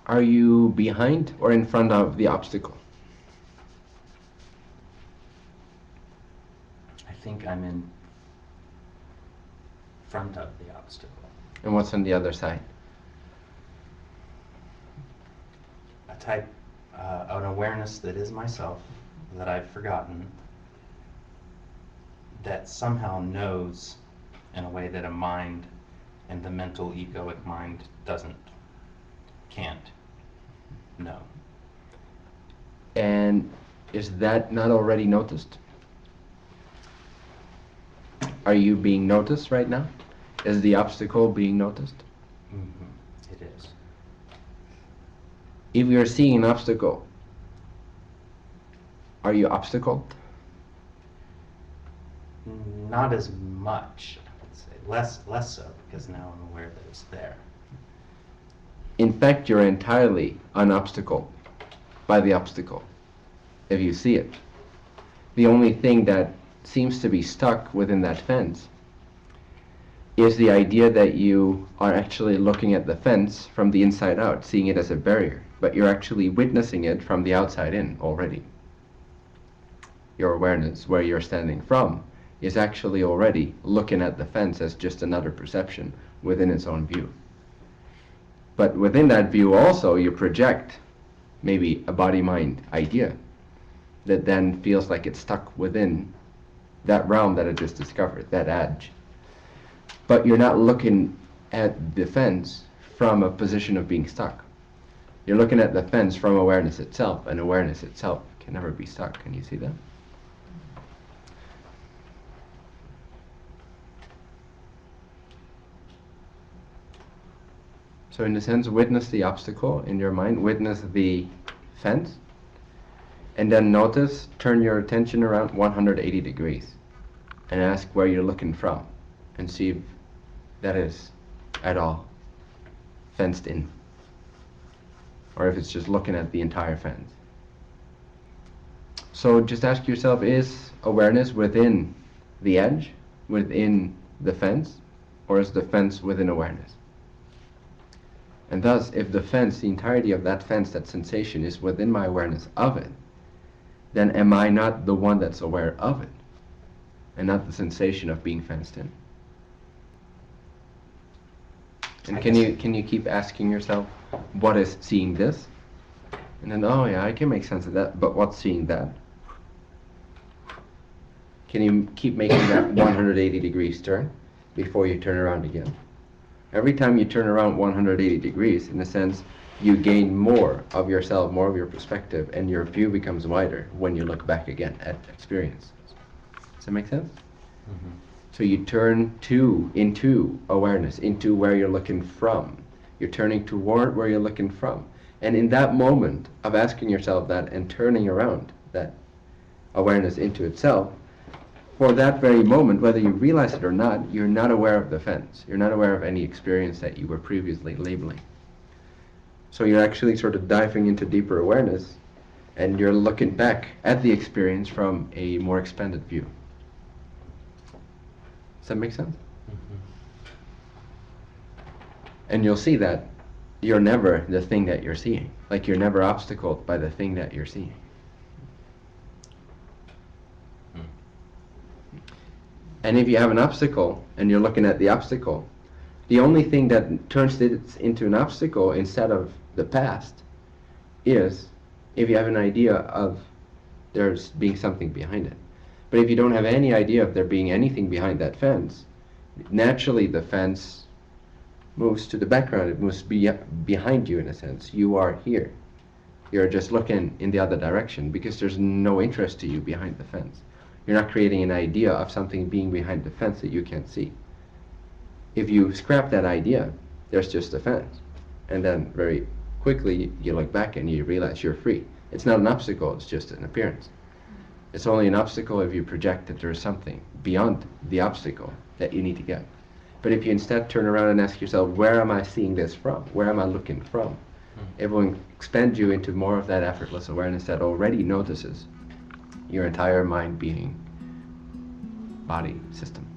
Are you behind or in front of the obstacle? I think I'm in front of the obstacle. And what's on the other side? A type, an awareness that is myself, that I've forgotten, that somehow knows in a way that a mind and the mental egoic mind can't know. And is that not already noticed? Are you being noticed right now? Is the obstacle being noticed? Mm-hmm. It is. If you're seeing an obstacle, are you obstacled? Not as much, I would say. Less so, because now I'm aware that it's there. In fact, you're entirely unobstacled by the obstacle, if you see it. The only thing that seems to be stuck within that fence is the idea that you are actually looking at the fence from the inside out, seeing it as a barrier, but you're actually witnessing it from the outside in already. Your awareness, where you're standing from, is actually already looking at the fence as just another perception within its own view. But within that view also, you project maybe a body-mind idea that then feels like it's stuck within that realm that it just discovered, that edge. But you're not looking at the fence from a position of being stuck. You're looking at the fence from awareness itself, and awareness itself can never be stuck. Can you see that? So in a sense, witness the obstacle in your mind, witness the fence, and then notice, turn your attention around 180 degrees and ask where you're looking from and see if that is at all fenced in, or if it's just looking at the entire fence. So just ask yourself, is awareness within the edge, within the fence, or is the fence within awareness? And thus, if the fence, the entirety of that fence, that sensation, is within my awareness of it, then am I not the one that's aware of it, and not the sensation of being fenced in? And can you keep asking yourself, what is seeing this? And then, oh yeah, I can make sense of that, but what's seeing that? Can you keep making that 180 degrees turn before you turn around again? Every time you turn around 180 degrees, in a sense, you gain more of yourself, more of your perspective, and your view becomes wider when you look back again at experience. Does that make sense? Mm-hmm. So you turn into awareness, into where you're looking from. You're turning toward where you're looking from. And in that moment of asking yourself that and turning around that awareness into itself, for that very moment, whether you realize it or not, you're not aware of the fence. You're not aware of any experience that you were previously labeling. So you're actually sort of diving into deeper awareness, and you're looking back at the experience from a more expanded view. Does that make sense? Mm-hmm. And you'll see that you're never the thing that you're seeing. Like you're never obstacled by the thing that you're seeing. And if you have an obstacle and you're looking at the obstacle, the only thing that turns it into an obstacle instead of the past is if you have an idea of there's being something behind it. But if you don't have any idea of there being anything behind that fence, naturally the fence moves to the background. It moves behind you in a sense. You are here. You're just looking in the other direction because there's no interest to you behind the fence. You're not creating an idea of something being behind the fence that you can't see. If you scrap that idea, there's just a fence. And then very quickly you look back and you realize you're free. It's not an obstacle, it's just an appearance. It's only an obstacle if you project that there's something beyond the obstacle that you need to get. But if you instead turn around and ask yourself, where am I seeing this from? Where am I looking from? It will expand you into more of that effortless awareness that already notices your entire mind, being, body system.